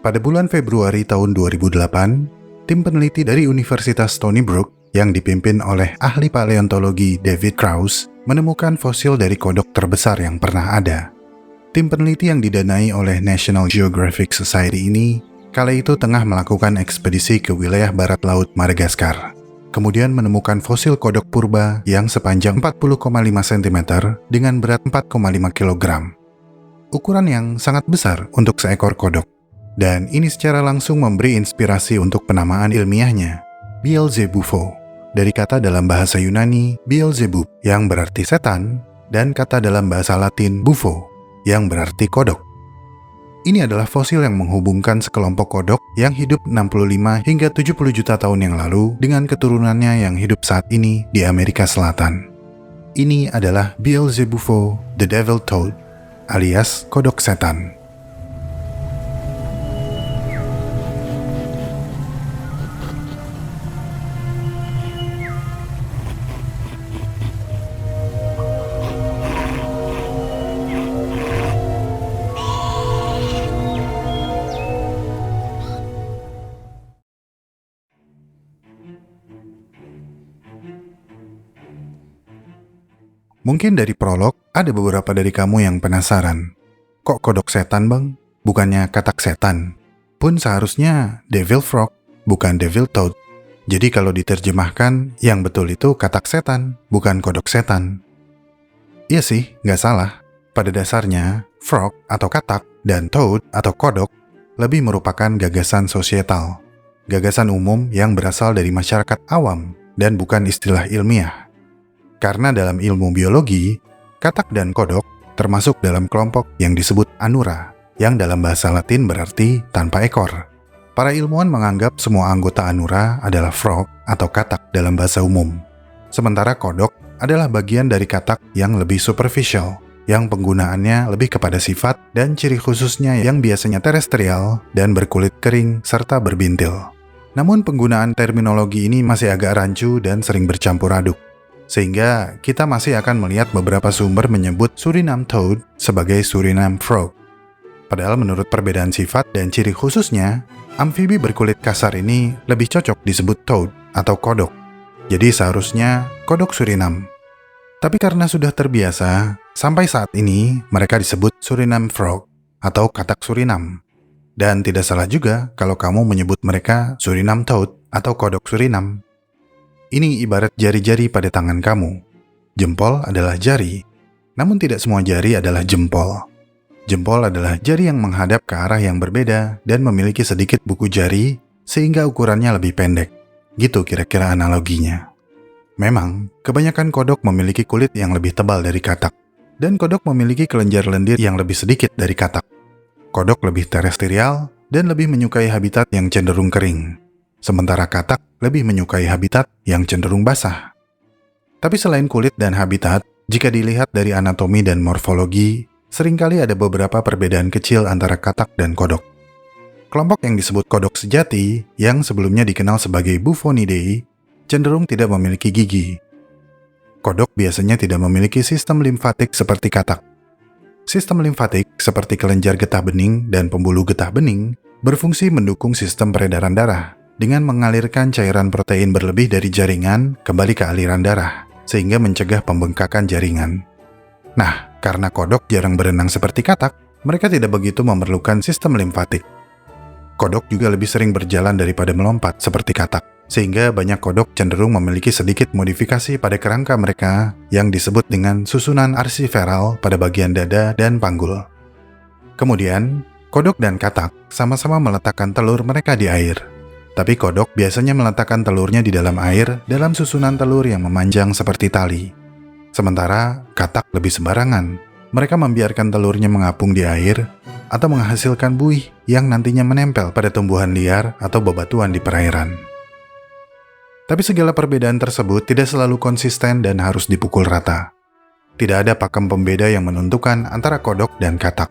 Pada bulan Februari tahun 2008, tim peneliti dari Universitas Stony Brook yang dipimpin oleh ahli paleontologi David Krause menemukan fosil dari kodok terbesar yang pernah ada. Tim peneliti yang didanai oleh National Geographic Society ini kala itu tengah melakukan ekspedisi ke wilayah barat laut Madagaskar. Kemudian menemukan fosil kodok purba yang sepanjang 40,5 cm dengan berat 4,5 kg. Ukuran yang sangat besar untuk seekor kodok. Dan ini secara langsung memberi inspirasi untuk penamaan ilmiahnya, Beelzebufo, dari kata dalam bahasa Yunani Beelzebub yang berarti setan, dan kata dalam bahasa Latin bufo yang berarti kodok. Ini adalah fosil yang menghubungkan sekelompok kodok yang hidup 65 hingga 70 juta tahun yang lalu dengan keturunannya yang hidup saat ini di Amerika Selatan. Ini adalah Beelzebufo the Devil Toad, alias kodok setan. Mungkin dari prolog, ada beberapa dari kamu yang penasaran. Kok kodok setan, Bang? Bukannya katak setan? Pun seharusnya Devil Frog, bukan Devil Toad. Jadi kalau diterjemahkan, yang betul itu katak setan, bukan kodok setan. Iya sih, nggak salah. Pada dasarnya, frog atau katak dan toad atau kodok lebih merupakan gagasan sosietal. Gagasan umum yang berasal dari masyarakat awam dan bukan istilah ilmiah. Karena dalam ilmu biologi, katak dan kodok termasuk dalam kelompok yang disebut Anura, yang dalam bahasa Latin berarti tanpa ekor. Para ilmuwan menganggap semua anggota Anura adalah frog atau katak dalam bahasa umum. Sementara kodok adalah bagian dari katak yang lebih superficial, yang penggunaannya lebih kepada sifat dan ciri khususnya yang biasanya terestrial dan berkulit kering serta berbintil. Namun penggunaan terminologi ini masih agak rancu dan sering bercampur aduk. Sehingga kita masih akan melihat beberapa sumber menyebut Suriname Toad sebagai Suriname Frog. Padahal menurut perbedaan sifat dan ciri khususnya, amfibi berkulit kasar ini lebih cocok disebut Toad atau kodok. Jadi seharusnya kodok Suriname. Tapi karena sudah terbiasa, sampai saat ini mereka disebut Suriname Frog atau katak Suriname. Dan tidak salah juga kalau kamu menyebut mereka Suriname Toad atau kodok Suriname. Ini ibarat jari-jari pada tangan kamu. Jempol adalah jari, namun tidak semua jari adalah jempol. Jempol adalah jari yang menghadap ke arah yang berbeda dan memiliki sedikit buku jari sehingga ukurannya lebih pendek. Gitu kira-kira analoginya. Memang, kebanyakan kodok memiliki kulit yang lebih tebal dari katak, dan kodok memiliki kelenjar lendir yang lebih sedikit dari katak. Kodok lebih terestrial dan lebih menyukai habitat yang cenderung kering. Sementara katak lebih menyukai habitat yang cenderung basah. Tapi selain kulit dan habitat, jika dilihat dari anatomi dan morfologi, seringkali ada beberapa perbedaan kecil antara katak dan kodok. Kelompok yang disebut kodok sejati, yang sebelumnya dikenal sebagai Buffonidae, cenderung tidak memiliki gigi. Kodok biasanya tidak memiliki sistem limfatik seperti katak. Sistem limfatik seperti kelenjar getah bening dan pembuluh getah bening berfungsi mendukung sistem peredaran darah, dengan mengalirkan cairan protein berlebih dari jaringan kembali ke aliran darah, sehingga mencegah pembengkakan jaringan. Nah, karena kodok jarang berenang seperti katak, mereka tidak begitu memerlukan sistem limfatik. Kodok juga lebih sering berjalan daripada melompat seperti katak, sehingga banyak kodok cenderung memiliki sedikit modifikasi pada kerangka mereka yang disebut dengan susunan arsiferal pada bagian dada dan panggul. Kemudian, kodok dan katak sama-sama meletakkan telur mereka di air. Tapi kodok biasanya meletakkan telurnya di dalam air dalam susunan telur yang memanjang seperti tali. Sementara katak lebih sembarangan. Mereka membiarkan telurnya mengapung di air atau menghasilkan buih yang nantinya menempel pada tumbuhan liar atau bebatuan di perairan. Tapi segala perbedaan tersebut tidak selalu konsisten dan harus dipukul rata. Tidak ada pakem pembeda yang menentukan antara kodok dan katak.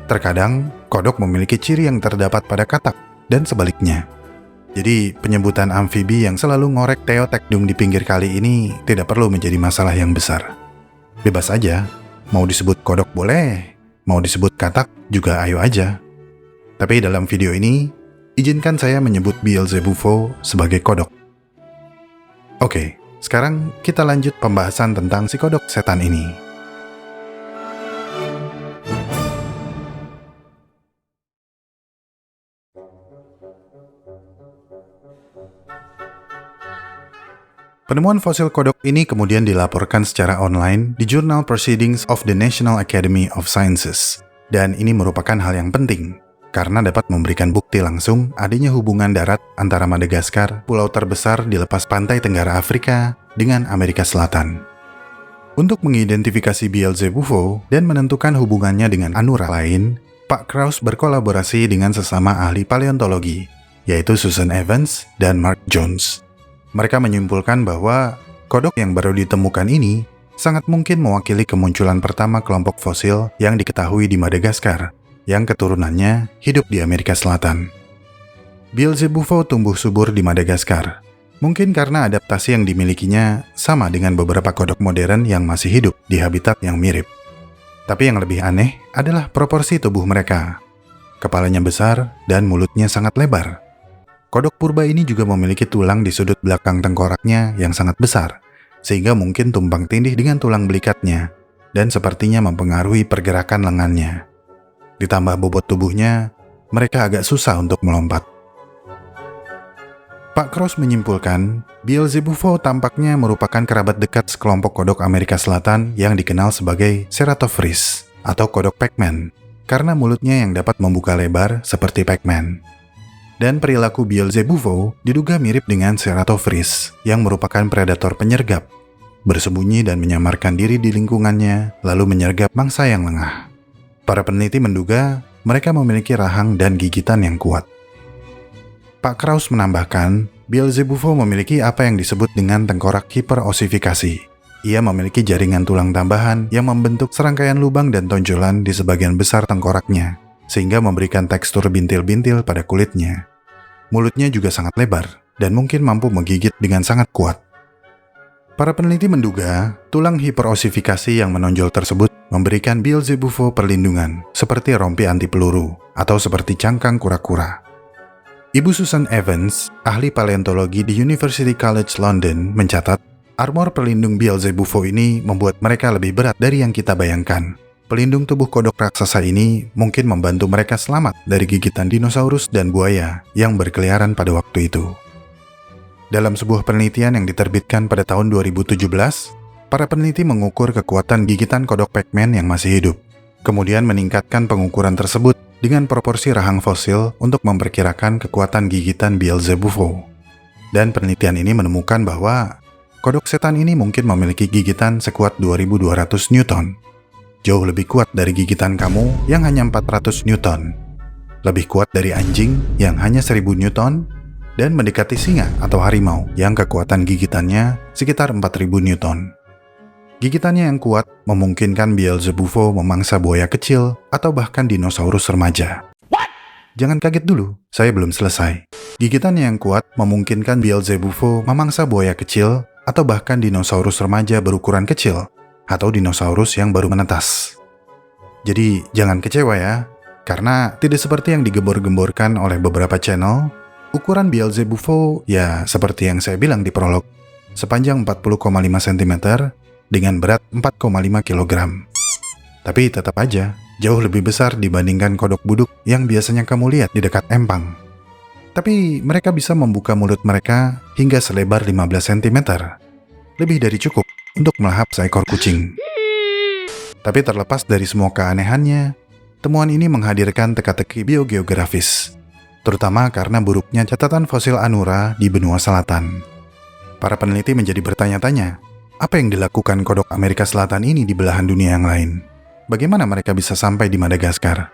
Terkadang, kodok memiliki ciri yang terdapat pada katak dan sebaliknya. Jadi, penyebutan amfibi yang selalu ngorek Theotekdung di pinggir kali ini tidak perlu menjadi masalah yang besar. Bebas aja, mau disebut kodok boleh, mau disebut katak juga ayo aja. Tapi dalam video ini, izinkan saya menyebut Beelzebufo sebagai kodok. Oke, sekarang kita lanjut pembahasan tentang si kodok setan ini. Penemuan fosil kodok ini kemudian dilaporkan secara online di Journal Proceedings of the National Academy of Sciences. Dan ini merupakan hal yang penting, karena dapat memberikan bukti langsung adanya hubungan darat antara Madagaskar, pulau terbesar di lepas pantai Tenggara Afrika, dengan Amerika Selatan. Untuk mengidentifikasi Beelzebufo dan menentukan hubungannya dengan Anura lain, Pak Krause berkolaborasi dengan sesama ahli paleontologi, yaitu Susan Evans dan Mark Jones. Mereka menyimpulkan bahwa kodok yang baru ditemukan ini sangat mungkin mewakili kemunculan pertama kelompok fosil yang diketahui di Madagaskar, yang keturunannya hidup di Amerika Selatan. Beelzebufo tumbuh subur di Madagaskar, mungkin karena adaptasi yang dimilikinya sama dengan beberapa kodok modern yang masih hidup di habitat yang mirip. Tapi yang lebih aneh adalah proporsi tubuh mereka. Kepalanya besar dan mulutnya sangat lebar. Kodok purba ini juga memiliki tulang di sudut belakang tengkoraknya yang sangat besar, sehingga mungkin tumpang tindih dengan tulang belikatnya, dan sepertinya mempengaruhi pergerakan lengannya. Ditambah bobot tubuhnya, mereka agak susah untuk melompat. Pak Krause menyimpulkan, Beelzebufo tampaknya merupakan kerabat dekat sekelompok kodok Amerika Selatan yang dikenal sebagai Ceratophrys, atau kodok Pac-Man, karena mulutnya yang dapat membuka lebar seperti Pac-Man. Dan perilaku Beelzebufo diduga mirip dengan Ceratophrys, yang merupakan predator penyergap, bersembunyi dan menyamarkan diri di lingkungannya, lalu menyergap mangsa yang lengah. Para peneliti menduga mereka memiliki rahang dan gigitan yang kuat. Pak Krause menambahkan, Beelzebufo memiliki apa yang disebut dengan tengkorak hiperosifikasi. Ia memiliki jaringan tulang tambahan yang membentuk serangkaian lubang dan tonjolan di sebagian besar tengkoraknya, sehingga memberikan tekstur bintil-bintil pada kulitnya. Mulutnya juga sangat lebar, dan mungkin mampu menggigit dengan sangat kuat. Para peneliti menduga, tulang hiperosifikasi yang menonjol tersebut memberikan Beelzebufo perlindungan, seperti rompi anti peluru, atau seperti cangkang kura-kura. Ibu Susan Evans, ahli paleontologi di University College London, mencatat, armor pelindung Beelzebufo ini membuat mereka lebih berat dari yang kita bayangkan. Pelindung tubuh kodok raksasa ini mungkin membantu mereka selamat dari gigitan dinosaurus dan buaya yang berkeliaran pada waktu itu. Dalam sebuah penelitian yang diterbitkan pada tahun 2017, para peneliti mengukur kekuatan gigitan kodok Pac-Man yang masih hidup, kemudian meningkatkan pengukuran tersebut dengan proporsi rahang fosil untuk memperkirakan kekuatan gigitan Beelzebufo. Dan penelitian ini menemukan bahwa kodok setan ini mungkin memiliki gigitan sekuat 2200 Newton. Jauh lebih kuat dari gigitan kamu yang hanya 400 Newton, lebih kuat dari anjing yang hanya 1000 Newton, dan mendekati singa atau harimau yang kekuatan gigitannya sekitar 4000 Newton. Gigitannya yang kuat memungkinkan Beelzebufo memangsa buaya kecil atau bahkan dinosaurus remaja. Jangan kaget dulu, saya belum selesai. Gigitannya yang kuat memungkinkan Beelzebufo memangsa buaya kecil atau bahkan dinosaurus remaja berukuran kecil, atau dinosaurus yang baru menetas. Jadi jangan kecewa ya, karena tidak seperti yang digembor-gemborkan oleh beberapa channel, ukuran Beelzebufo ya seperti yang saya bilang di prolog, sepanjang 40,5 cm dengan berat 4,5 kg. Tapi tetap aja, jauh lebih besar dibandingkan kodok buduk yang biasanya kamu lihat di dekat empang. Tapi mereka bisa membuka mulut mereka hingga selebar 15 cm. Lebih dari cukup untuk melahap seekor kucing. Tapi terlepas dari semua keanehannya, temuan ini menghadirkan teka-teki biogeografis, terutama karena buruknya catatan fosil Anura di benua selatan. Para peneliti menjadi bertanya-tanya, apa yang dilakukan kodok Amerika Selatan ini di belahan dunia yang lain? Bagaimana mereka bisa sampai di Madagaskar?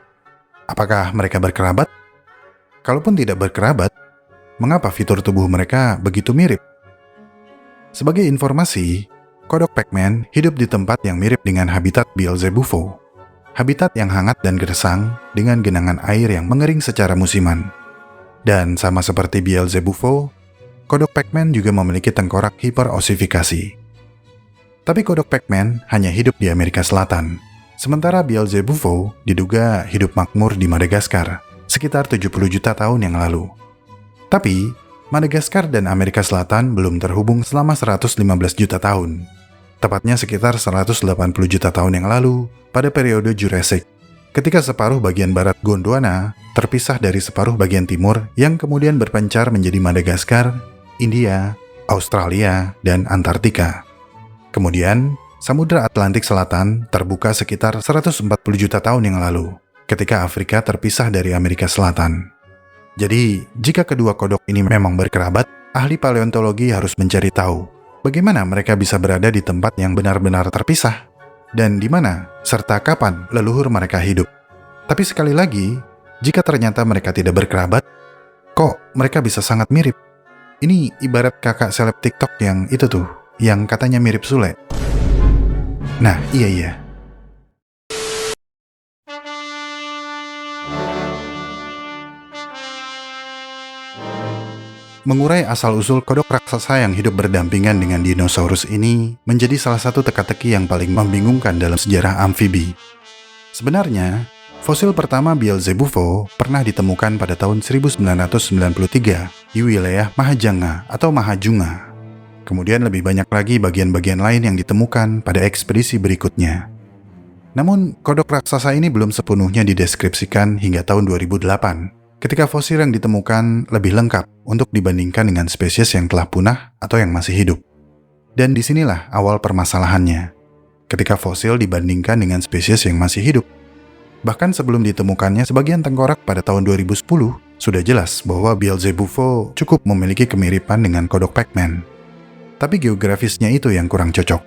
Apakah mereka berkerabat? Kalaupun tidak berkerabat, mengapa fitur tubuh mereka begitu mirip? Sebagai informasi, kodok Pac-Man hidup di tempat yang mirip dengan habitat Beelzebufo. Habitat yang hangat dan gersang dengan genangan air yang mengering secara musiman. Dan sama seperti Beelzebufo, kodok Pac-Man juga memiliki tengkorak hiperosifikasi. Tapi kodok Pac-Man hanya hidup di Amerika Selatan, sementara Beelzebufo diduga hidup makmur di Madagaskar, sekitar 70 juta tahun yang lalu. Tapi, Madagaskar dan Amerika Selatan belum terhubung selama 115 juta tahun. Tepatnya sekitar 180 juta tahun yang lalu pada periode Jurassic, ketika separuh bagian barat Gondwana terpisah dari separuh bagian timur yang kemudian berpencar menjadi Madagaskar, India, Australia, dan Antartika. Kemudian, Samudra Atlantik Selatan terbuka sekitar 140 juta tahun yang lalu, ketika Afrika terpisah dari Amerika Selatan. Jadi, jika kedua kodok ini memang berkerabat, ahli paleontologi harus mencari tahu bagaimana mereka bisa berada di tempat yang benar-benar terpisah, dan di mana, serta kapan leluhur mereka hidup. Tapi sekali lagi, jika ternyata mereka tidak berkerabat, kok mereka bisa sangat mirip? Ini ibarat kakak seleb TikTok yang itu tuh, yang katanya mirip Sule. Nah, iya. Mengurai asal-usul kodok raksasa yang hidup berdampingan dengan dinosaurus ini menjadi salah satu teka-teki yang paling membingungkan dalam sejarah amfibi. Sebenarnya, fosil pertama Beelzebufo pernah ditemukan pada tahun 1993 di wilayah Mahajanga atau Mahajunga. Kemudian lebih banyak lagi bagian-bagian lain yang ditemukan pada ekspedisi berikutnya. Namun, kodok raksasa ini belum sepenuhnya dideskripsikan hingga tahun 2008. Ketika fosil yang ditemukan lebih lengkap untuk dibandingkan dengan spesies yang telah punah atau yang masih hidup. Dan disinilah awal permasalahannya, ketika fosil dibandingkan dengan spesies yang masih hidup. Bahkan sebelum ditemukannya sebagian tengkorak pada tahun 2010, sudah jelas bahwa Beelzebufo cukup memiliki kemiripan dengan kodok Pac-Man. Tapi geografisnya itu yang kurang cocok.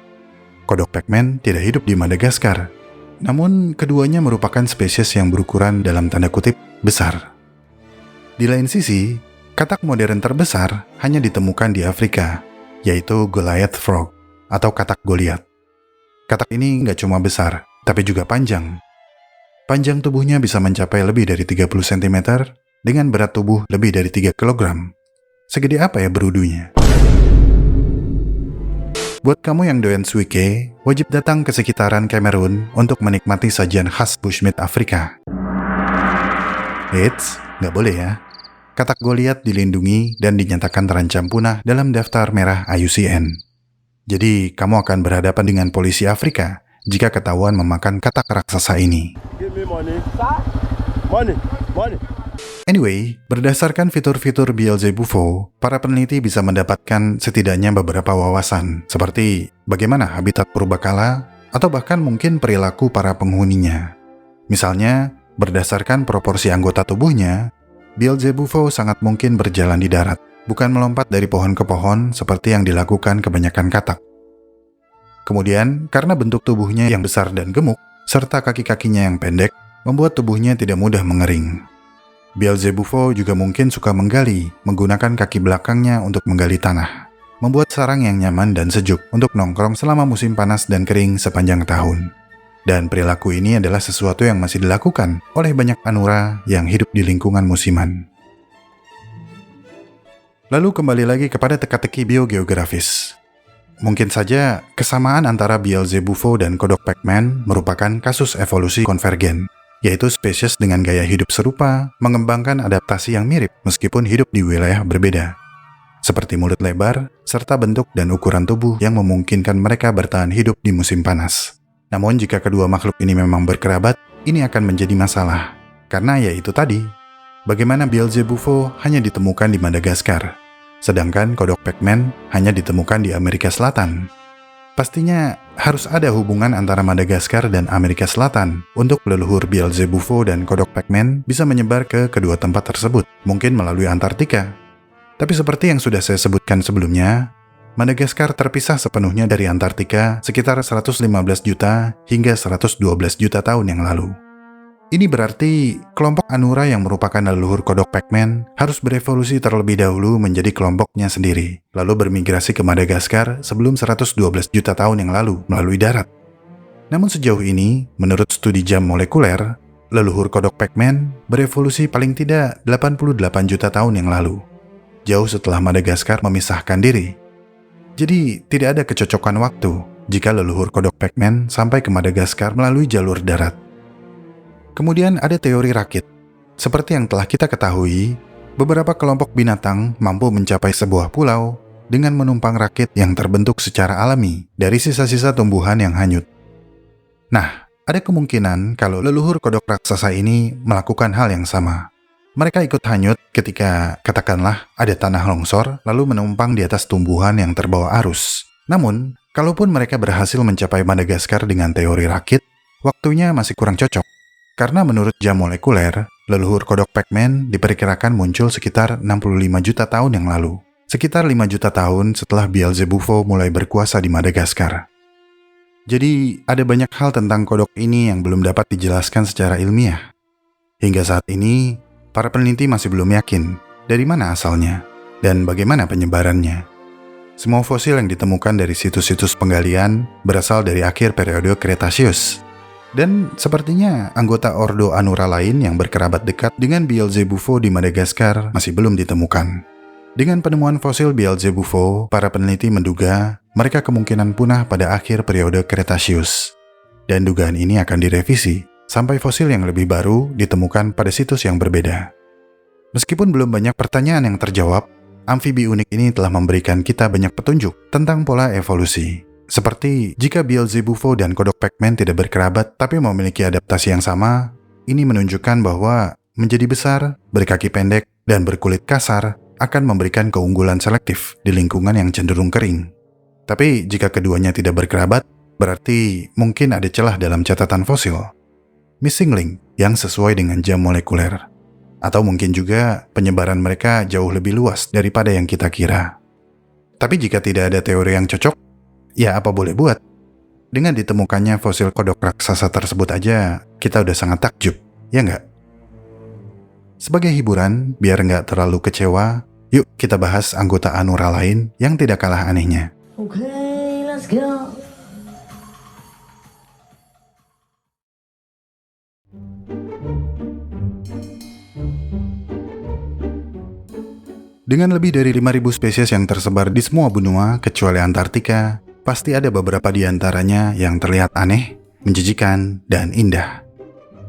Kodok Pac-Man tidak hidup di Madagaskar, namun keduanya merupakan spesies yang berukuran dalam tanda kutip besar. Di lain sisi, katak modern terbesar hanya ditemukan di Afrika, yaitu Goliath Frog atau katak Goliath. Katak ini nggak cuma besar, tapi juga panjang. Panjang tubuhnya bisa mencapai lebih dari 30 cm dengan berat tubuh lebih dari 3 kg. Segede apa ya berudunya? Buat kamu yang doyan suike, wajib datang ke sekitaran Kamerun untuk menikmati sajian khas bushmeat Afrika. Eits, nggak boleh ya. Katak Goliath dilindungi dan dinyatakan terancam punah dalam daftar merah IUCN. Jadi, kamu akan berhadapan dengan polisi Afrika jika ketahuan memakan katak raksasa ini. Anyway, berdasarkan fitur-fitur Beelzebufo, para peneliti bisa mendapatkan setidaknya beberapa wawasan, seperti bagaimana habitat purbakala, atau bahkan mungkin perilaku para penghuninya. Misalnya, berdasarkan proporsi anggota tubuhnya, Beelzebufo sangat mungkin berjalan di darat, bukan melompat dari pohon ke pohon seperti yang dilakukan kebanyakan katak. Kemudian, karena bentuk tubuhnya yang besar dan gemuk, serta kaki-kakinya yang pendek, membuat tubuhnya tidak mudah mengering. Beelzebufo juga mungkin suka menggali, menggunakan kaki belakangnya untuk menggali tanah, membuat sarang yang nyaman dan sejuk untuk nongkrong selama musim panas dan kering sepanjang tahun. Dan perilaku ini adalah sesuatu yang masih dilakukan oleh banyak anura yang hidup di lingkungan musiman. Lalu kembali lagi kepada teka-teki biogeografis. Mungkin saja kesamaan antara Beelzebufo dan kodok Pac-Man merupakan kasus evolusi konvergen, yaitu spesies dengan gaya hidup serupa mengembangkan adaptasi yang mirip meskipun hidup di wilayah berbeda, seperti mulut lebar serta bentuk dan ukuran tubuh yang memungkinkan mereka bertahan hidup di musim panas. Namun jika kedua makhluk ini memang berkerabat, ini akan menjadi masalah. Karena ya itu tadi, bagaimana Beelzebufo hanya ditemukan di Madagaskar, sedangkan kodok Pac-Man hanya ditemukan di Amerika Selatan. Pastinya harus ada hubungan antara Madagaskar dan Amerika Selatan untuk leluhur Beelzebufo dan kodok Pac-Man bisa menyebar ke kedua tempat tersebut, mungkin melalui Antartika. Tapi seperti yang sudah saya sebutkan sebelumnya, Madagaskar terpisah sepenuhnya dari Antartika sekitar 115 juta hingga 112 juta tahun yang lalu. Ini berarti kelompok Anura yang merupakan leluhur kodok Pac-Man harus berevolusi terlebih dahulu menjadi kelompoknya sendiri, lalu bermigrasi ke Madagaskar sebelum 112 juta tahun yang lalu melalui darat. Namun sejauh ini, menurut studi jam molekuler, leluhur kodok Pac-Man berevolusi paling tidak 88 juta tahun yang lalu, jauh setelah Madagaskar memisahkan diri. Jadi, tidak ada kecocokan waktu jika leluhur kodok Pac-Man sampai ke Madagaskar melalui jalur darat. Kemudian ada teori rakit. Seperti yang telah kita ketahui, beberapa kelompok binatang mampu mencapai sebuah pulau dengan menumpang rakit yang terbentuk secara alami dari sisa-sisa tumbuhan yang hanyut. Nah, ada kemungkinan kalau leluhur kodok raksasa ini melakukan hal yang sama. Mereka ikut hanyut ketika, katakanlah, ada tanah longsor lalu menumpang di atas tumbuhan yang terbawa arus. Namun, kalaupun mereka berhasil mencapai Madagaskar dengan teori rakit, waktunya masih kurang cocok. Karena menurut jam molekuler, leluhur kodok Pac-Man diperkirakan muncul sekitar 65 juta tahun yang lalu. Sekitar 5 juta tahun setelah Beelzebufo mulai berkuasa di Madagaskar. Jadi, ada banyak hal tentang kodok ini yang belum dapat dijelaskan secara ilmiah. Hingga saat ini, para peneliti masih belum yakin dari mana asalnya dan bagaimana penyebarannya. Semua fosil yang ditemukan dari situs-situs penggalian berasal dari akhir periode Kretasius. Dan sepertinya anggota Ordo Anura lain yang berkerabat dekat dengan Beelzebufo di Madagaskar masih belum ditemukan. Dengan penemuan fosil Beelzebufo, para peneliti menduga mereka kemungkinan punah pada akhir periode Kretasius. Dan dugaan ini akan direvisi sampai fosil yang lebih baru ditemukan pada situs yang berbeda. Meskipun belum banyak pertanyaan yang terjawab, amfibi unik ini telah memberikan kita banyak petunjuk tentang pola evolusi. Seperti jika Beelzebufo dan kodok Pac-Man tidak berkerabat tapi memiliki adaptasi yang sama, ini menunjukkan bahwa menjadi besar, berkaki pendek, dan berkulit kasar akan memberikan keunggulan selektif di lingkungan yang cenderung kering. Tapi jika keduanya tidak berkerabat, berarti mungkin ada celah dalam catatan fosil. Missing link yang sesuai dengan jam molekuler. Atau mungkin juga penyebaran mereka jauh lebih luas daripada yang kita kira. Tapi jika tidak ada teori yang cocok, ya apa boleh buat. Dengan ditemukannya fosil kodok raksasa tersebut aja, kita udah sangat takjub, ya nggak? Sebagai hiburan, biar nggak terlalu kecewa, yuk kita bahas anggota Anura lain yang tidak kalah anehnya. Okay, let's go. Dengan lebih dari 5.000 spesies yang tersebar di semua benua kecuali Antartika, pasti ada beberapa di antaranya yang terlihat aneh, menjijikan, dan indah.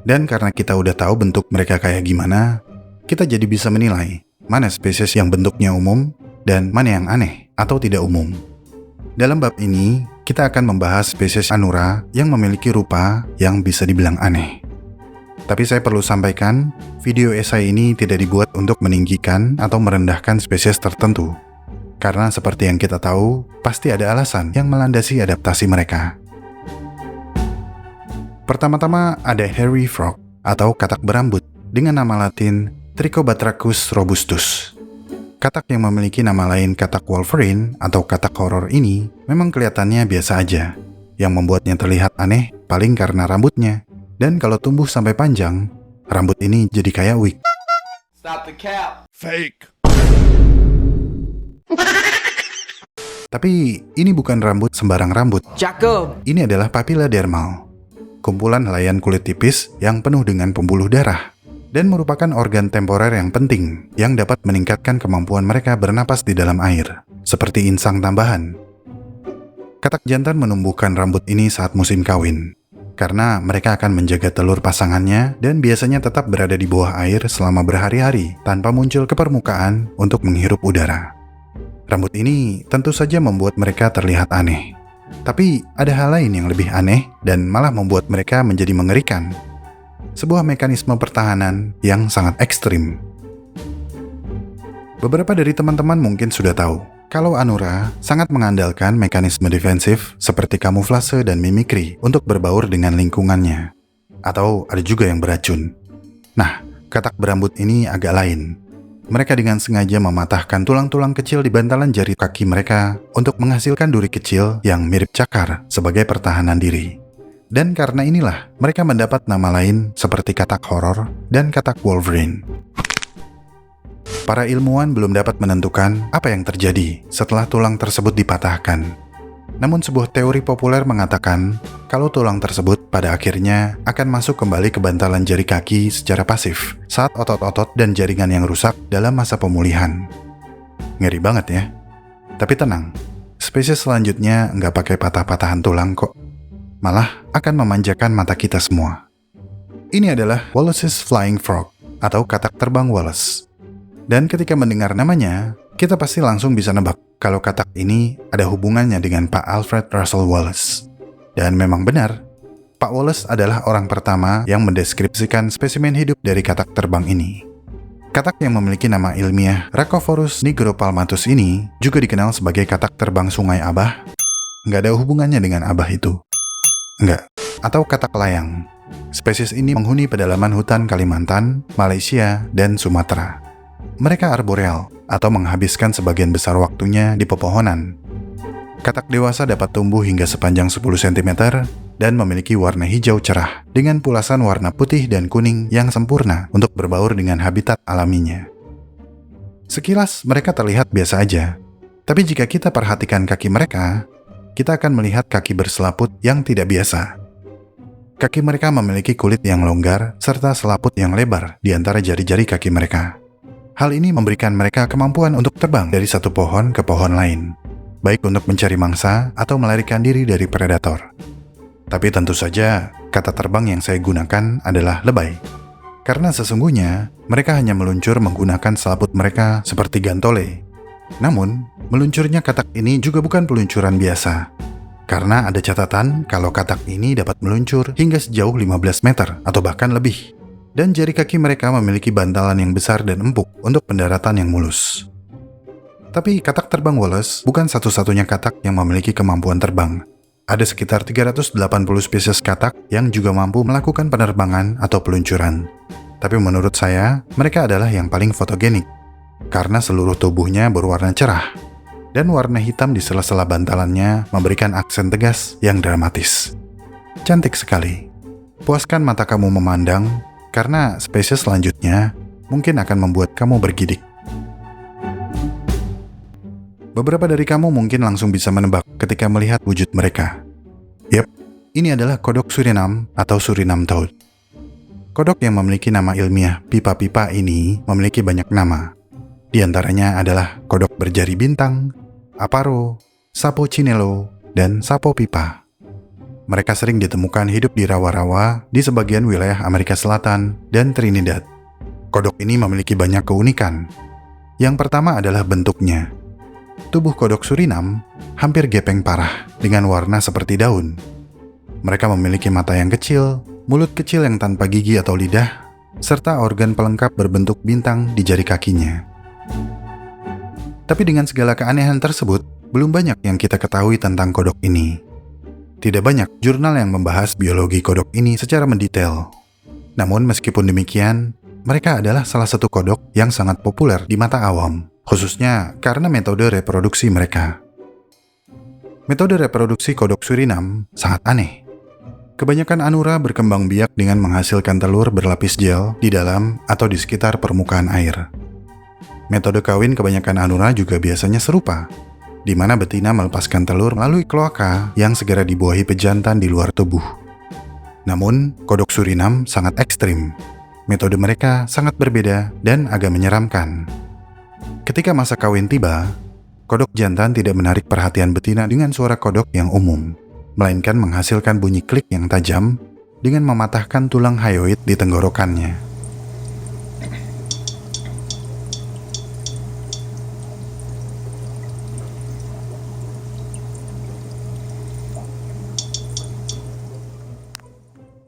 Dan karena kita udah tahu bentuk mereka kayak gimana, kita jadi bisa menilai mana spesies yang bentuknya umum dan mana yang aneh atau tidak umum. Dalam bab ini, kita akan membahas spesies Anura yang memiliki rupa yang bisa dibilang aneh. Tapi saya perlu sampaikan, video esai ini tidak dibuat untuk meninggikan atau merendahkan spesies tertentu. Karena seperti yang kita tahu, pasti ada alasan yang melandasi adaptasi mereka. Pertama-tama ada hairy frog atau katak berambut dengan nama latin Trichobatrachus robustus. Katak yang memiliki nama lain katak Wolverine atau katak horor ini memang kelihatannya biasa aja. Yang membuatnya terlihat aneh paling karena rambutnya. Dan kalau tumbuh sampai panjang, rambut ini jadi kayak wig. Stop the cap. Fake. Tapi ini bukan rambut sembarang rambut. Cakep. Ini adalah papilla dermal. Kumpulan helaian kulit tipis yang penuh dengan pembuluh darah. Dan merupakan organ temporer yang penting yang dapat meningkatkan kemampuan mereka bernapas di dalam air. Seperti insang tambahan. Katak jantan menumbuhkan rambut ini saat musim kawin. Karena mereka akan menjaga telur pasangannya dan biasanya tetap berada di bawah air selama berhari-hari tanpa muncul ke permukaan untuk menghirup udara. Rambut ini tentu saja membuat mereka terlihat aneh. Tapi ada hal lain yang lebih aneh dan malah membuat mereka menjadi mengerikan. Sebuah mekanisme pertahanan yang sangat ekstrim. Beberapa dari teman-teman mungkin sudah tahu kalau Anura sangat mengandalkan mekanisme defensif seperti kamuflase dan mimikri untuk berbaur dengan lingkungannya. Atau ada juga yang beracun. Nah, katak berambut ini agak lain. Mereka dengan sengaja mematahkan tulang-tulang kecil di bantalan jari kaki mereka untuk menghasilkan duri kecil yang mirip cakar sebagai pertahanan diri. Dan karena inilah mereka mendapat nama lain seperti katak horor dan katak Wolverine. Para ilmuwan belum dapat menentukan apa yang terjadi setelah tulang tersebut dipatahkan. Namun sebuah teori populer mengatakan kalau tulang tersebut pada akhirnya akan masuk kembali ke bantalan jari kaki secara pasif saat otot-otot dan jaringan yang rusak dalam masa pemulihan. Ngeri banget ya. Tapi tenang, spesies selanjutnya nggak pakai patah-patahan tulang kok. Malah akan memanjakan mata kita semua. Ini adalah Wallace's Flying Frog atau katak terbang Wallace. Dan ketika mendengar namanya, kita pasti langsung bisa nebak kalau katak ini ada hubungannya dengan Pak Alfred Russel Wallace. Dan memang benar, Pak Wallace adalah orang pertama yang mendeskripsikan spesimen hidup dari katak terbang ini. Katak yang memiliki nama ilmiah Rhacophorus nigropalmatus ini juga dikenal sebagai katak terbang Sungai Abah. Nggak ada hubungannya dengan Abah itu. Nggak. Atau katak layang. Spesies ini menghuni pedalaman hutan Kalimantan, Malaysia, dan Sumatera. Mereka arboreal atau menghabiskan sebagian besar waktunya di pepohonan. Katak dewasa dapat tumbuh hingga sepanjang 10 cm dan memiliki warna hijau cerah dengan pulasan warna putih dan kuning yang sempurna untuk berbaur dengan habitat alaminya. Sekilas mereka terlihat biasa aja, tapi jika kita perhatikan kaki mereka, kita akan melihat kaki berselaput yang tidak biasa. Kaki mereka memiliki kulit yang longgar serta selaput yang lebar di antara jari-jari kaki mereka. Hal ini memberikan mereka kemampuan untuk terbang dari satu pohon ke pohon lain, baik untuk mencari mangsa atau melarikan diri dari predator. Tapi tentu saja, kata terbang yang saya gunakan adalah lebay. Karena sesungguhnya, mereka hanya meluncur menggunakan selaput mereka seperti gantole. Namun, meluncurnya katak ini juga bukan peluncuran biasa. Karena ada catatan kalau katak ini dapat meluncur hingga sejauh 15 meter atau bahkan lebih. Dan jari kaki mereka memiliki bantalan yang besar dan empuk untuk pendaratan yang mulus. Tapi katak terbang Wallace bukan satu-satunya katak yang memiliki kemampuan terbang. Ada sekitar 380 spesies katak yang juga mampu melakukan penerbangan atau peluncuran. Tapi menurut saya, mereka adalah yang paling fotogenik. Karena seluruh tubuhnya berwarna cerah. Dan warna hitam di sela-sela bantalannya memberikan aksen tegas yang dramatis. Cantik sekali. Puaskan mata kamu memandang, karena spesies selanjutnya mungkin akan membuat kamu bergidik. Beberapa dari kamu mungkin langsung bisa menebak ketika melihat wujud mereka. Yap, ini adalah kodok Suriname atau Suriname Toad. Kodok yang memiliki nama ilmiah pipa-pipa ini memiliki banyak nama. Di antaranya adalah kodok berjari bintang, aparo, sapo chinelo, dan sapo pipa. Mereka sering ditemukan hidup di rawa-rawa di sebagian wilayah Amerika Selatan dan Trinidad. Kodok ini memiliki banyak keunikan. Yang pertama adalah bentuknya. Tubuh kodok Suriname hampir gepeng parah dengan warna seperti daun. Mereka memiliki mata yang kecil, mulut kecil yang tanpa gigi atau lidah, serta organ pelengkap berbentuk bintang di jari kakinya. Tapi dengan segala keanehan tersebut, belum banyak yang kita ketahui tentang kodok ini. Tidak banyak jurnal yang membahas biologi kodok ini secara mendetail. Namun meskipun demikian, mereka adalah salah satu kodok yang sangat populer di mata awam, khususnya karena metode reproduksi mereka. Metode reproduksi kodok Suriname sangat aneh. Kebanyakan anura berkembang biak dengan menghasilkan telur berlapis gel di dalam atau di sekitar permukaan air. Metode kawin kebanyakan anura juga biasanya serupa, di mana betina melepaskan telur melalui kloaka yang segera dibuahi pejantan di luar tubuh. Namun, kodok Suriname sangat ekstrim. Metode mereka sangat berbeda dan agak menyeramkan. Ketika masa kawin tiba, kodok jantan tidak menarik perhatian betina dengan suara kodok yang umum, melainkan menghasilkan bunyi klik yang tajam dengan mematahkan tulang hyoid di tenggorokannya.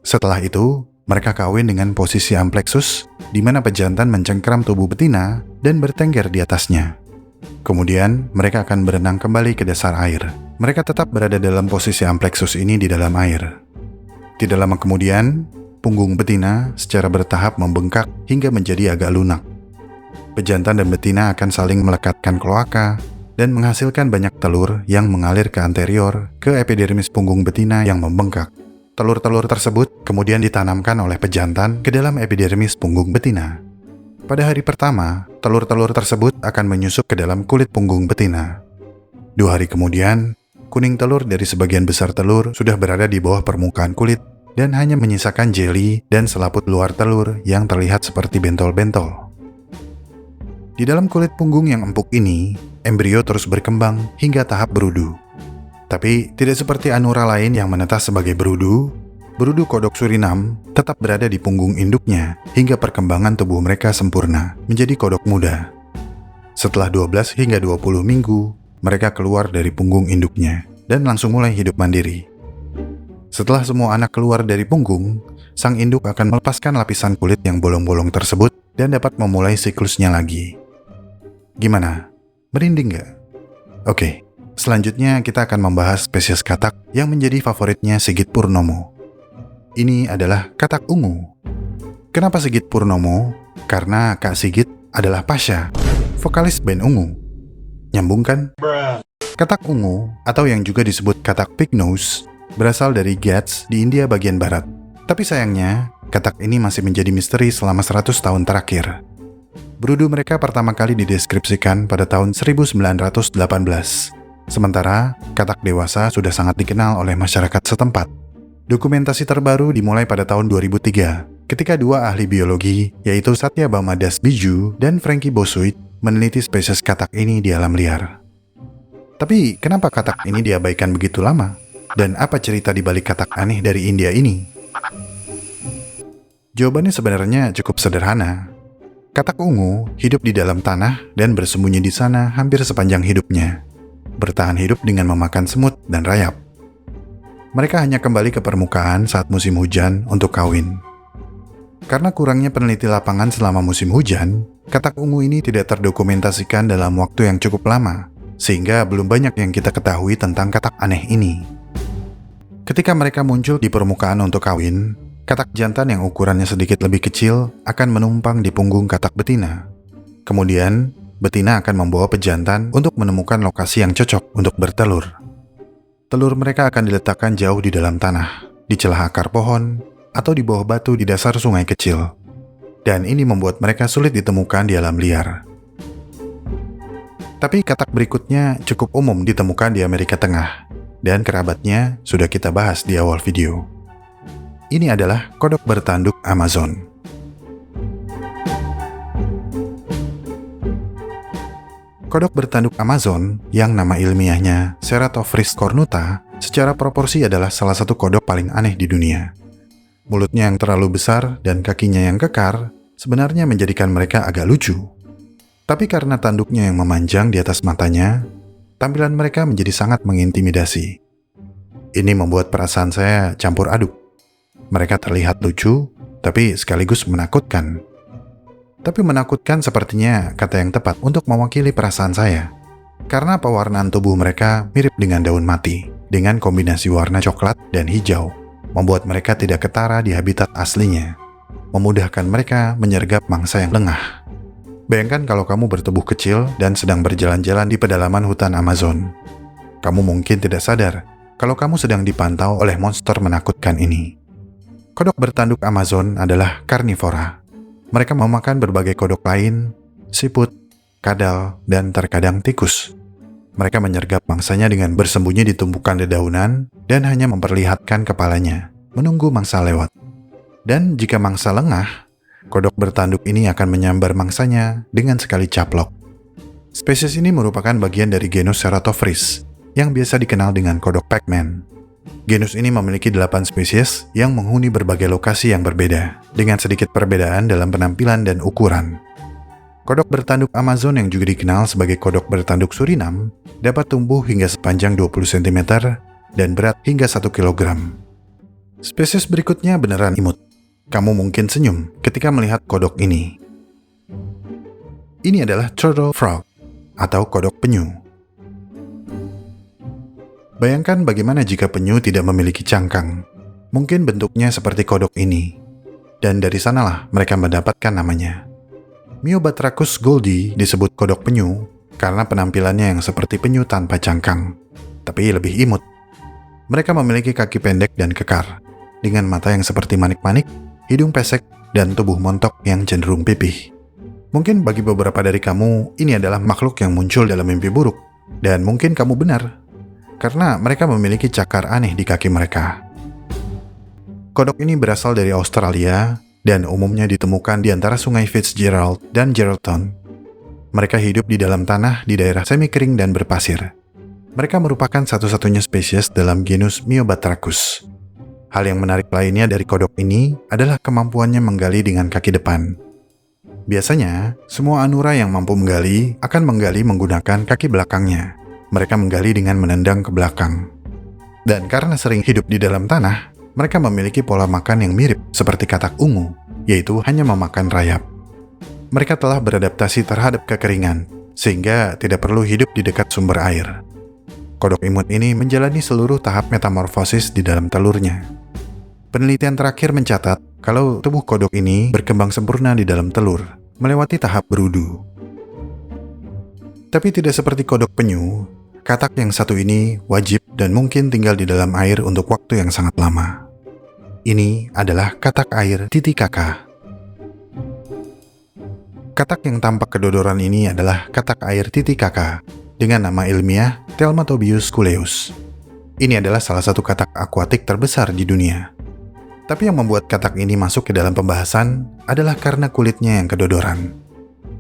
Setelah itu, mereka kawin dengan posisi amplexus, di mana pejantan mencengkeram tubuh betina dan bertengger di atasnya. Kemudian, mereka akan berenang kembali ke dasar air. Mereka tetap berada dalam posisi amplexus ini di dalam air. Tidak lama kemudian, punggung betina secara bertahap membengkak hingga menjadi agak lunak. Pejantan dan betina akan saling melekatkan kloaka dan menghasilkan banyak telur yang mengalir ke anterior ke epidermis punggung betina yang membengkak. Telur-telur tersebut kemudian ditanamkan oleh pejantan ke dalam epidermis punggung betina. Pada hari pertama, telur-telur tersebut akan menyusup ke dalam kulit punggung betina. 2 hari kemudian, kuning telur dari sebagian besar telur sudah berada di bawah permukaan kulit dan hanya menyisakan jeli dan selaput luar telur yang terlihat seperti bentol-bentol. Di dalam kulit punggung yang empuk ini, embrio terus berkembang hingga tahap berudu. Tapi tidak seperti anura lain yang menetas sebagai berudu, berudu kodok Surinam tetap berada di punggung induknya hingga perkembangan tubuh mereka sempurna menjadi kodok muda. Setelah 12 hingga 20 minggu, mereka keluar dari punggung induknya dan langsung mulai hidup mandiri. Setelah semua anak keluar dari punggung, sang induk akan melepaskan lapisan kulit yang bolong-bolong tersebut dan dapat memulai siklusnya lagi. Gimana? Merinding nggak? Oke, selanjutnya kita akan membahas spesies katak yang menjadi favoritnya Sigit Purnomo. Ini adalah katak ungu. Kenapa Sigit Purnomo? Karena Kak Sigit adalah Pasha, vokalis band Ungu. Nyambung kan? Katak ungu, atau yang juga disebut katak pig nose, berasal dari Ghats di India bagian barat. Tapi sayangnya, katak ini masih menjadi misteri selama 100 tahun terakhir. Berudu mereka pertama kali dideskripsikan pada tahun 1918. Sementara, katak dewasa sudah sangat dikenal oleh masyarakat setempat. Dokumentasi terbaru dimulai pada tahun 2003, ketika dua ahli biologi, yaitu Satyabama Das Biju dan Frankie Bosuit, meneliti spesies katak ini di alam liar. Tapi, kenapa katak ini diabaikan begitu lama? Dan apa cerita di balik katak aneh dari India ini? Jawabannya sebenarnya cukup sederhana. Katak ungu hidup di dalam tanah dan bersembunyi di sana hampir sepanjang hidupnya. Bertahan hidup dengan memakan semut dan rayap. Mereka hanya kembali ke permukaan saat musim hujan untuk kawin. Karena kurangnya peneliti lapangan selama musim hujan, katak ungu ini tidak terdokumentasikan dalam waktu yang cukup lama, sehingga belum banyak yang kita ketahui tentang katak aneh ini. Ketika mereka muncul di permukaan untuk kawin, katak jantan yang ukurannya sedikit lebih kecil akan menumpang di punggung katak betina. Kemudian, betina akan membawa pejantan untuk menemukan lokasi yang cocok untuk bertelur. Telur mereka akan diletakkan jauh di dalam tanah, di celah akar pohon, atau di bawah batu di dasar sungai kecil. Dan ini membuat mereka sulit ditemukan di alam liar. Tapi katak berikutnya cukup umum ditemukan di Amerika Tengah, dan kerabatnya sudah kita bahas di awal video. Ini adalah kodok bertanduk Amazon. Kodok bertanduk Amazon, yang nama ilmiahnya Ceratophrys cornuta, secara proporsi adalah salah satu kodok paling aneh di dunia. Mulutnya yang terlalu besar dan kakinya yang kekar sebenarnya menjadikan mereka agak lucu. Tapi karena tanduknya yang memanjang di atas matanya, tampilan mereka menjadi sangat mengintimidasi. Ini membuat perasaan saya campur aduk. Mereka terlihat lucu, tapi sekaligus menakutkan. Tapi menakutkan sepertinya kata yang tepat untuk mewakili perasaan saya. Karena pewarnaan tubuh mereka mirip dengan daun mati, dengan kombinasi warna coklat dan hijau, membuat mereka tidak ketara di habitat aslinya, memudahkan mereka menyergap mangsa yang lengah. Bayangkan kalau kamu bertubuh kecil dan sedang berjalan-jalan di pedalaman hutan Amazon. Kamu mungkin tidak sadar kalau kamu sedang dipantau oleh monster menakutkan ini. Kodok bertanduk Amazon adalah karnivora. Mereka memakan berbagai kodok lain, siput, kadal, dan terkadang tikus. Mereka menyergap mangsanya dengan bersembunyi di tumpukan dedaunan dan hanya memperlihatkan kepalanya, menunggu mangsa lewat. Dan jika mangsa lengah, kodok bertanduk ini akan menyambar mangsanya dengan sekali caplok. Spesies ini merupakan bagian dari genus Ceratophrys, yang biasa dikenal dengan kodok Pac-Man. Genus ini memiliki 8 spesies yang menghuni berbagai lokasi yang berbeda, dengan sedikit perbedaan dalam penampilan dan ukuran. Kodok bertanduk Amazon yang juga dikenal sebagai kodok bertanduk Surinam dapat tumbuh hingga sepanjang 20 cm dan berat hingga 1 kg. Spesies berikutnya beneran imut. Kamu mungkin senyum ketika melihat kodok ini. Ini adalah turtle frog atau kodok penyu. Bayangkan bagaimana jika penyu tidak memiliki cangkang. Mungkin bentuknya seperti kodok ini. Dan dari sanalah mereka mendapatkan namanya. Myobatrachus goldii disebut kodok penyu karena penampilannya yang seperti penyu tanpa cangkang, tapi lebih imut. Mereka memiliki kaki pendek dan kekar, dengan mata yang seperti manik-manik, hidung pesek, dan tubuh montok yang cenderung pipih. Mungkin bagi beberapa dari kamu, ini adalah makhluk yang muncul dalam mimpi buruk. Dan mungkin kamu benar, karena mereka memiliki cakar aneh di kaki mereka. Kodok ini berasal dari Australia dan umumnya ditemukan di antara sungai Fitzgerald dan Geraldton. Mereka hidup di dalam tanah di daerah semi kering dan berpasir. Mereka merupakan satu-satunya spesies dalam genus Myobatrachus. Hal yang menarik lainnya dari kodok ini adalah kemampuannya menggali dengan kaki depan. Biasanya, semua anura yang mampu menggali akan menggali menggunakan kaki belakangnya. Mereka menggali dengan menendang ke belakang. Dan karena sering hidup di dalam tanah, mereka memiliki pola makan yang mirip seperti katak ungu, yaitu hanya memakan rayap. Mereka telah beradaptasi terhadap kekeringan, sehingga tidak perlu hidup di dekat sumber air. Kodok imut ini menjalani seluruh tahap metamorfosis di dalam telurnya. Penelitian terakhir mencatat kalau tubuh kodok ini berkembang sempurna di dalam telur, melewati tahap berudu. Tapi tidak seperti kodok penyu, katak yang satu ini wajib dan mungkin tinggal di dalam air untuk waktu yang sangat lama. Ini adalah katak air Titicaca. Katak yang tampak kedodoran ini adalah katak air Titicaca dengan nama ilmiah Thelmatobius culeus. Ini adalah salah satu katak akuatik terbesar di dunia. Tapi yang membuat katak ini masuk ke dalam pembahasan adalah karena kulitnya yang kedodoran.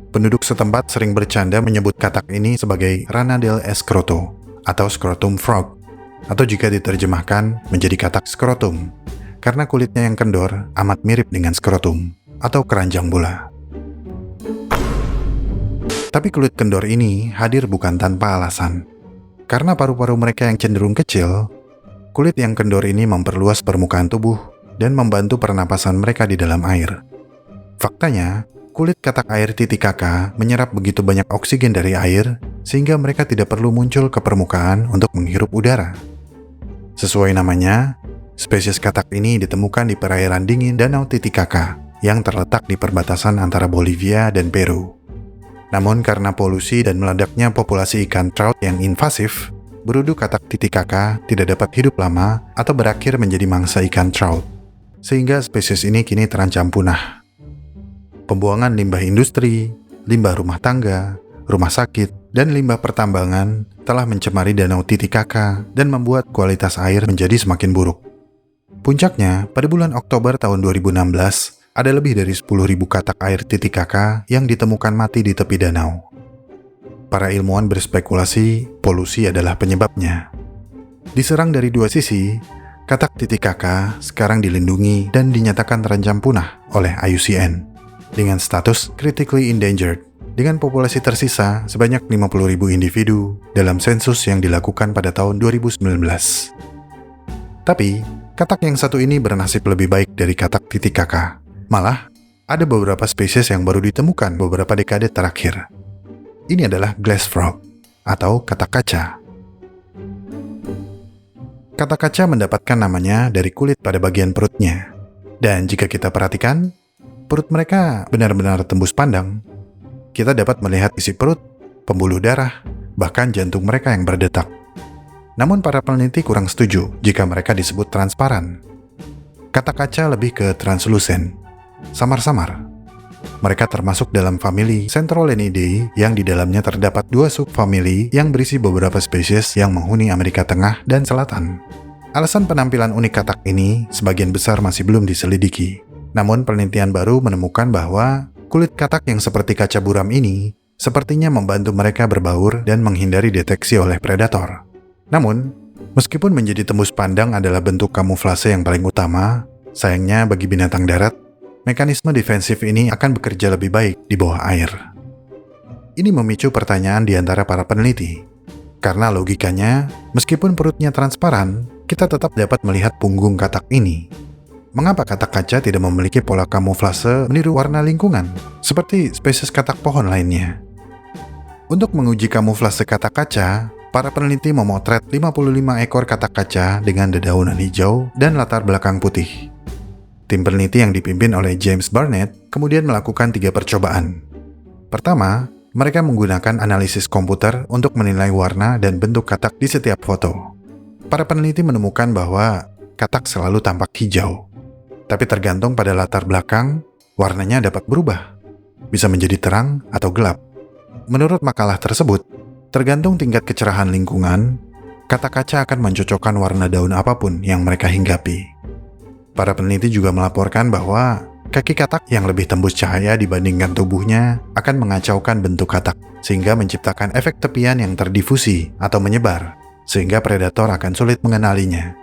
Penduduk setempat sering bercanda menyebut katak ini sebagai Rana del Escroto atau Scrotum Frog, atau jika diterjemahkan menjadi katak skrotum, karena kulitnya yang kendor amat mirip dengan skrotum atau keranjang bola. Tapi kulit kendor ini hadir bukan tanpa alasan. Karena paru-paru mereka yang cenderung kecil, kulit yang kendor ini memperluas permukaan tubuh dan membantu pernapasan mereka di dalam air. Faktanya, kulit katak air Titicaca menyerap begitu banyak oksigen dari air sehingga mereka tidak perlu muncul ke permukaan untuk menghirup udara. Sesuai namanya, spesies katak ini ditemukan di perairan dingin Danau Titicaca yang terletak di perbatasan antara Bolivia dan Peru. Namun karena polusi dan meledaknya populasi ikan trout yang invasif, berudu katak Titicaca tidak dapat hidup lama atau berakhir menjadi mangsa ikan trout, sehingga spesies ini kini terancam punah. Pembuangan limbah industri, limbah rumah tangga, rumah sakit, dan limbah pertambangan telah mencemari Danau Titicaca dan membuat kualitas air menjadi semakin buruk. Puncaknya, pada bulan Oktober tahun 2016, ada lebih dari 10.000 katak air Titicaca yang ditemukan mati di tepi danau. Para ilmuwan berspekulasi polusi adalah penyebabnya. Diserang dari dua sisi, katak Titicaca sekarang dilindungi dan dinyatakan terancam punah oleh IUCN dengan status critically endangered, dengan populasi tersisa sebanyak 50.000 individu dalam sensus yang dilakukan pada tahun 2019. Tapi, katak yang satu ini bernasib lebih baik dari katak Titicaca. Malah, ada beberapa spesies yang baru ditemukan beberapa dekade terakhir. Ini adalah glass frog, atau katak kaca. Katak kaca mendapatkan namanya dari kulit pada bagian perutnya. Dan jika kita perhatikan, perut mereka benar-benar tembus pandang. Kita dapat melihat isi perut, pembuluh darah, bahkan jantung mereka yang berdetak. Namun para peneliti kurang setuju jika mereka disebut transparan. Katak kaca lebih ke translucent, samar-samar. Mereka termasuk dalam famili Centrolenidae yang di dalamnya terdapat dua subfamili yang berisi beberapa spesies yang menghuni Amerika Tengah dan Selatan. Alasan penampilan unik katak ini sebagian besar masih belum diselidiki. Namun penelitian baru menemukan bahwa kulit katak yang seperti kaca buram ini sepertinya membantu mereka berbaur dan menghindari deteksi oleh predator. Namun, meskipun menjadi tembus pandang adalah bentuk kamuflase yang paling utama, sayangnya bagi binatang darat, mekanisme defensif ini akan bekerja lebih baik di bawah air. Ini memicu pertanyaan di antara para peneliti. Karena logikanya, meskipun perutnya transparan, kita tetap dapat melihat punggung katak ini. Mengapa katak kaca tidak memiliki pola kamuflase meniru warna lingkungan, seperti spesies katak pohon lainnya? Untuk menguji kamuflase katak kaca, para peneliti memotret 55 ekor katak kaca dengan dedaunan hijau dan latar belakang putih. Tim peneliti yang dipimpin oleh James Barnett kemudian melakukan 3 percobaan. Pertama, mereka menggunakan analisis komputer untuk menilai warna dan bentuk katak di setiap foto. Para peneliti menemukan bahwa katak selalu tampak hijau. Tapi tergantung pada latar belakang, warnanya dapat berubah. Bisa menjadi terang atau gelap. Menurut makalah tersebut, tergantung tingkat kecerahan lingkungan, katak kaca akan mencocokkan warna daun apapun yang mereka hinggapi. Para peneliti juga melaporkan bahwa kaki katak yang lebih tembus cahaya dibandingkan tubuhnya akan mengacaukan bentuk katak, sehingga menciptakan efek tepian yang terdifusi atau menyebar, sehingga predator akan sulit mengenalinya.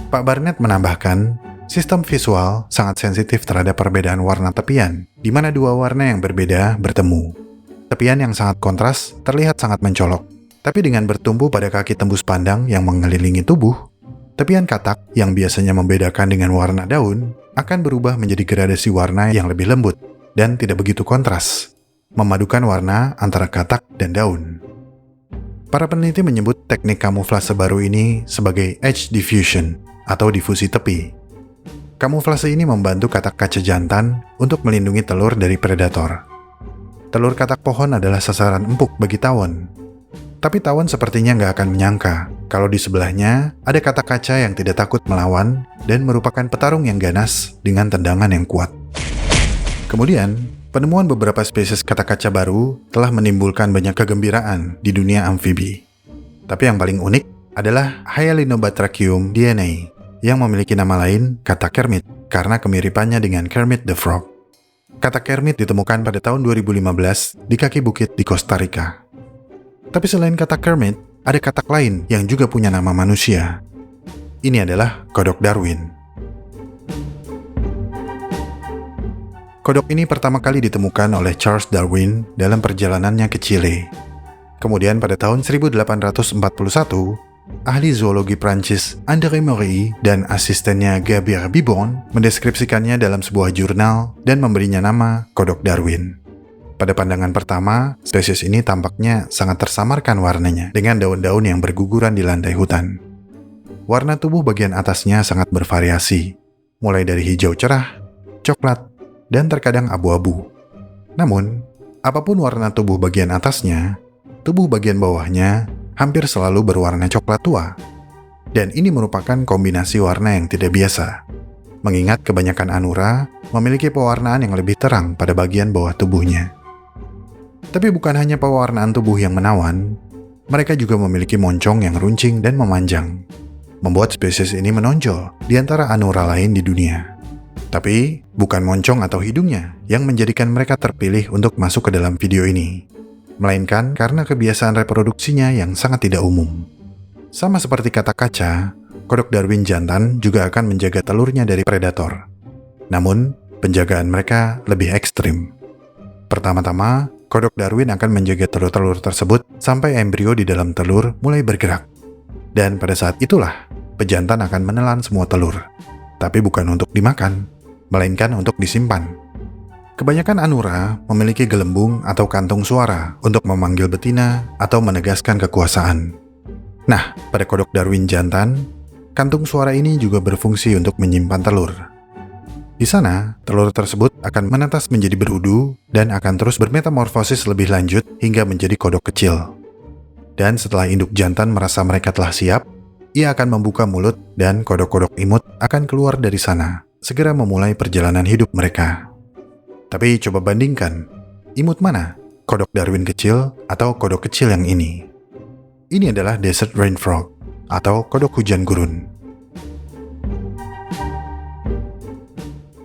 Pak Barnett menambahkan, sistem visual sangat sensitif terhadap perbedaan warna tepian, di mana dua warna yang berbeda bertemu. Tepian yang sangat kontras terlihat sangat mencolok, tapi dengan bertumbuh pada kaki tembus pandang yang mengelilingi tubuh, tepian katak yang biasanya membedakan dengan warna daun akan berubah menjadi gradasi warna yang lebih lembut dan tidak begitu kontras, memadukan warna antara katak dan daun. Para peneliti menyebut teknik kamuflase baru ini sebagai edge diffusion atau difusi tepi. Kamuflase ini membantu katak kaca jantan untuk melindungi telur dari predator. Telur katak pohon adalah sasaran empuk bagi tawon. Tapi tawon sepertinya nggak akan menyangka kalau di sebelahnya ada katak kaca yang tidak takut melawan dan merupakan petarung yang ganas dengan tendangan yang kuat. Kemudian, penemuan beberapa spesies katak kaca baru telah menimbulkan banyak kegembiraan di dunia amfibi. Tapi yang paling unik adalah Hyalinobatrachium DNA yang memiliki nama lain katak Kermit karena kemiripannya dengan Kermit the Frog. Katak Kermit ditemukan pada tahun 2015 di kaki bukit di Costa Rica. Tapi selain katak Kermit, ada katak lain yang juga punya nama manusia. Ini adalah kodok Darwin. Kodok ini pertama kali ditemukan oleh Charles Darwin dalam perjalanannya ke Chile. Kemudian pada tahun 1841, ahli zoologi Prancis André Maury dan asistennya Gabriel Bibon mendeskripsikannya dalam sebuah jurnal dan memberinya nama kodok Darwin. Pada pandangan pertama, spesies ini tampaknya sangat tersamarkan warnanya dengan daun-daun yang berguguran di lantai hutan. Warna tubuh bagian atasnya sangat bervariasi, mulai dari hijau cerah, coklat, dan terkadang abu-abu. Namun, apapun warna tubuh bagian atasnya, tubuh bagian bawahnya hampir selalu berwarna coklat tua. Dan ini merupakan kombinasi warna yang tidak biasa, mengingat kebanyakan anura memiliki pewarnaan yang lebih terang pada bagian bawah tubuhnya. Tapi bukan hanya pewarnaan tubuh yang menawan, mereka juga memiliki moncong yang runcing dan memanjang, membuat spesies ini menonjol di antara anura lain di dunia. Tapi, bukan moncong atau hidungnya yang menjadikan mereka terpilih untuk masuk ke dalam video ini, melainkan karena kebiasaan reproduksinya yang sangat tidak umum. Sama seperti katak kaca, kodok Darwin jantan juga akan menjaga telurnya dari predator. Namun, penjagaan mereka lebih ekstrim. Pertama-tama, kodok Darwin akan menjaga telur-telur tersebut sampai embrio di dalam telur mulai bergerak. Dan pada saat itulah, pejantan akan menelan semua telur. Tapi bukan untuk dimakan, melainkan untuk disimpan. Kebanyakan anura memiliki gelembung atau kantung suara untuk memanggil betina atau menegaskan kekuasaan. Nah, pada kodok Darwin jantan, kantung suara ini juga berfungsi untuk menyimpan telur. Di sana, telur tersebut akan menetas menjadi berudu dan akan terus bermetamorfosis lebih lanjut hingga menjadi kodok kecil. Dan setelah induk jantan merasa mereka telah siap, ia akan membuka mulut dan kodok-kodok imut akan keluar dari sana, segera memulai perjalanan hidup mereka. Tapi coba bandingkan, imut mana? Kodok Darwin kecil atau kodok kecil yang ini? Ini adalah desert rain frog atau kodok hujan gurun.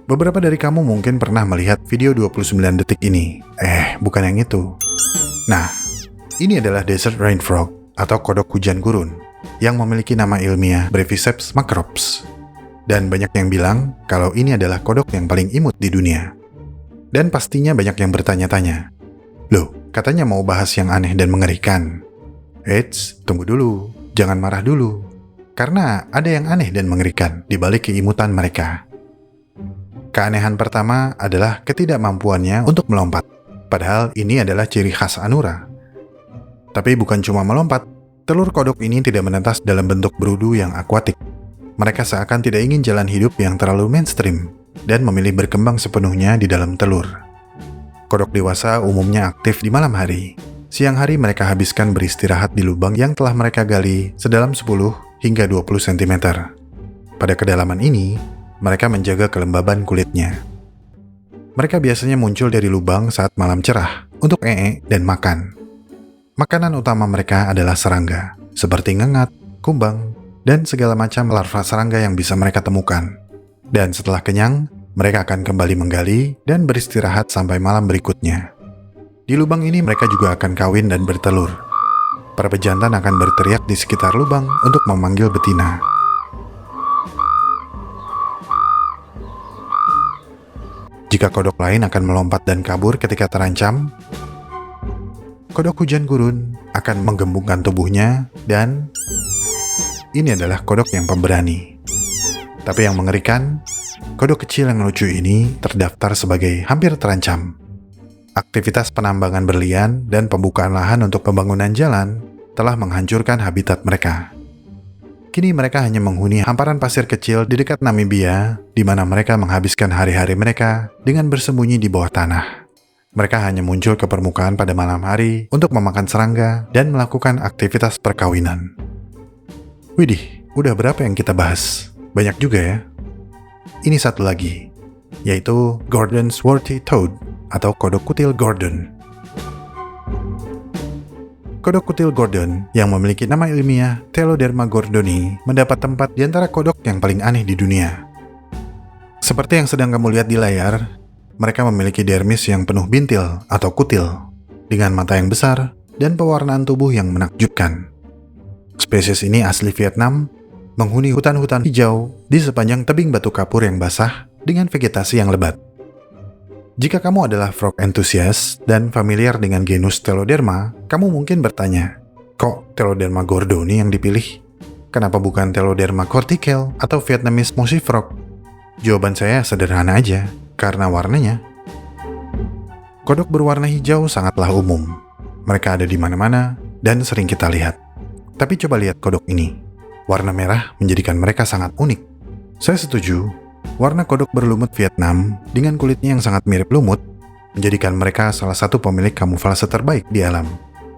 Beberapa dari kamu mungkin pernah melihat video 29 detik ini. Bukan yang itu. Nah, ini adalah desert rain frog atau kodok hujan gurun yang memiliki nama ilmiah Breviceps macrops. Dan banyak yang bilang kalau ini adalah kodok yang paling imut di dunia. Dan pastinya banyak yang bertanya-tanya, loh, katanya mau bahas yang aneh dan mengerikan. Eits, tunggu dulu, jangan marah dulu. Karena ada yang aneh dan mengerikan di balik keimutan mereka. Keanehan pertama adalah ketidakmampuannya untuk melompat. Padahal ini adalah ciri khas anura. Tapi bukan cuma melompat, telur kodok ini tidak menetas dalam bentuk berudu yang akuatik. Mereka seakan tidak ingin jalan hidup yang terlalu mainstream dan memilih berkembang sepenuhnya di dalam telur. Kodok dewasa umumnya aktif di malam hari. Siang hari mereka habiskan beristirahat di lubang yang telah mereka gali sedalam 10 hingga 20 cm. Pada kedalaman ini, mereka menjaga kelembaban kulitnya. Mereka biasanya muncul dari lubang saat malam cerah untuk dan makan. Makanan utama mereka adalah serangga, seperti ngengat, kumbang, dan segala macam larva serangga yang bisa mereka temukan. Dan setelah kenyang, mereka akan kembali menggali dan beristirahat sampai malam berikutnya. Di lubang ini mereka juga akan kawin dan bertelur. Para pejantan akan berteriak di sekitar lubang untuk memanggil betina. Jika kodok lain akan melompat dan kabur ketika terancam, kodok hujan gurun akan menggembungkan tubuhnya dan ini adalah kodok yang pemberani. Tapi yang mengerikan, kodok kecil yang lucu ini terdaftar sebagai hampir terancam. Aktivitas penambangan berlian dan pembukaan lahan untuk pembangunan jalan telah menghancurkan habitat mereka. Kini mereka hanya menghuni hamparan pasir kecil di dekat Namibia, di mana mereka menghabiskan hari-hari mereka dengan bersembunyi di bawah tanah. Mereka hanya muncul ke permukaan pada malam hari untuk memakan serangga dan melakukan aktivitas perkawinan. Widih, udah berapa yang kita bahas? Banyak juga ya. Ini satu lagi, yaitu Gordon's Swarthy Toad atau kodok kutil Gordon. Kodok kutil Gordon yang memiliki nama ilmiah Teloderma gordoni mendapat tempat di antara kodok yang paling aneh di dunia. Seperti yang sedang kamu lihat di layar, mereka memiliki dermis yang penuh bintil atau kutil, dengan mata yang besar dan pewarnaan tubuh yang menakjubkan. Spesies ini asli Vietnam, menghuni hutan-hutan hijau di sepanjang tebing batu kapur yang basah dengan vegetasi yang lebat. Jika kamu adalah frog enthusiast dan familiar dengan genus Teloderma, kamu mungkin bertanya, kok Teloderma gordoni yang dipilih? Kenapa bukan Teloderma cortical atau Vietnamese mossy frog? Jawaban saya sederhana aja, karena warnanya. Kodok berwarna hijau sangatlah umum. Mereka ada di mana-mana dan sering kita lihat. Tapi coba lihat kodok ini. Warna merah menjadikan mereka sangat unik. Saya setuju. Warna kodok berlumut Vietnam dengan kulitnya yang sangat mirip lumut menjadikan mereka salah satu pemilik kamuflase terbaik di alam.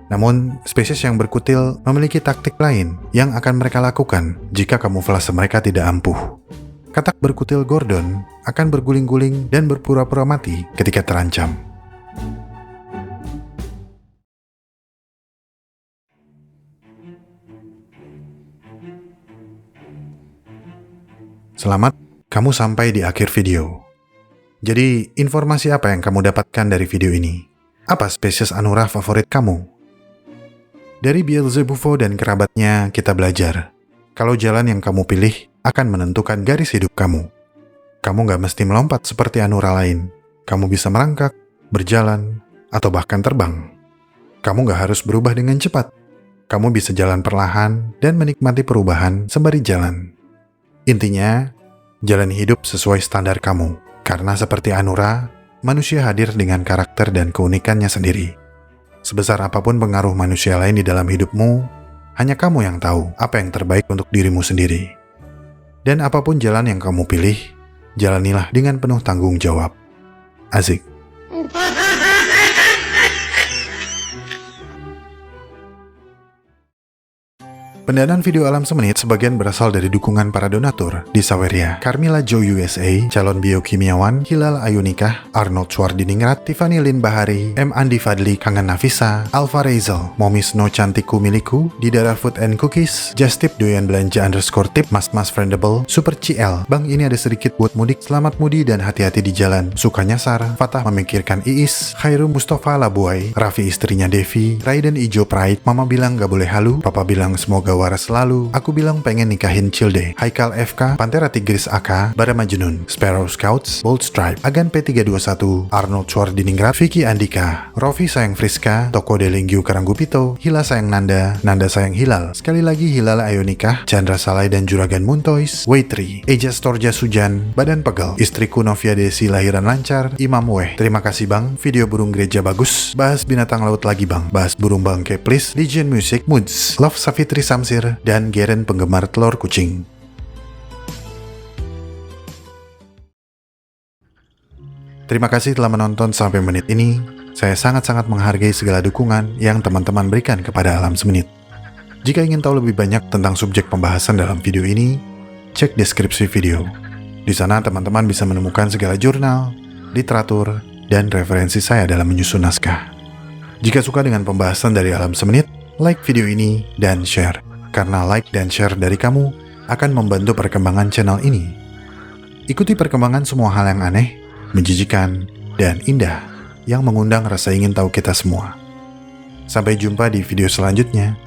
Namun, spesies yang berkutil memiliki taktik lain yang akan mereka lakukan jika kamuflase mereka tidak ampuh. Katak berkutil Gordon akan berguling-guling dan berpura-pura mati ketika terancam. Selamat, kamu sampai di akhir video. Jadi, informasi apa yang kamu dapatkan dari video ini? Apa spesies Anura favorit kamu? Dari Beelzebufo dan kerabatnya, kita belajar kalau jalan yang kamu pilih akan menentukan garis hidup kamu. Kamu gak mesti melompat seperti Anura lain. Kamu bisa merangkak, berjalan, atau bahkan terbang. Kamu gak harus berubah dengan cepat. Kamu bisa jalan perlahan dan menikmati perubahan sembari jalan. Intinya, jalani hidup sesuai standar kamu. Karena seperti Anura, manusia hadir dengan karakter dan keunikannya sendiri. Sebesar apapun pengaruh manusia lain di dalam hidupmu, hanya kamu yang tahu apa yang terbaik untuk dirimu sendiri. Dan apapun jalan yang kamu pilih, jalanilah dengan penuh tanggung jawab. Asik. Pendanaan video Alam Semenit sebagian berasal dari dukungan para donatur di Saweria, Carmilla Jo USA, calon biokimiawan, Hilal Ayunikah, Arnold Schwardiningrat, Tiffany Lin Bahari, M. Andi Fadli, Kangen Nafisa, Alfa Rezel, Momis No Cantiku Miliku, Didara Food and Cookies, Justip Doyan Belanja _tip, Mas Friendable, Super CL, Bang ini ada sedikit buat mudik, selamat mudi dan hati-hati di jalan, Suka Nyasar, Fatah memikirkan Iis, Khairu Mustafa Labuai, Raffi istrinya Devi, Raiden Ijo Pride, Mama bilang gak boleh halu, Papa bilang semoga waras selalu, aku bilang pengen nikahin Cilde, Haikal FK, Pantera Tigris AK, Bara Majnun, Sparrow Scouts, Bold Stripe, Agan P321, Arnold Schwardiningrat, Vicky Andika, Rofi sayang Friska, Toko Delingyu Karanggupito, Hila sayang Nanda, Nanda sayang Hilal, sekali lagi Hilal Ayonikah, Chandra Salai dan Juragan Muntois, Waitri, Eja Storja Sujan, Badan Pegel, istriku Novia Desi lahiran lancar, Imam Weh, terima kasih bang, video burung gereja bagus, bahas binatang laut lagi bang, bahas burung bangke please, Legion Music, Moods, Love Safitri Samsir, dan Geren penggemar telur kucing. Terima kasih telah menonton sampai menit ini. Saya sangat-sangat menghargai segala dukungan yang teman-teman berikan kepada Alam Semenit. Jika ingin tahu lebih banyak tentang subjek pembahasan dalam video ini, cek deskripsi video. Di sana teman-teman bisa menemukan segala jurnal, literatur, dan referensi saya dalam menyusun naskah. Jika suka dengan pembahasan dari Alam Semenit, like video ini dan share. Karena like dan share dari kamu akan membantu perkembangan channel ini. Ikuti perkembangan semua hal yang aneh, menjijikan, dan indah yang mengundang rasa ingin tahu kita semua. Sampai jumpa di video selanjutnya.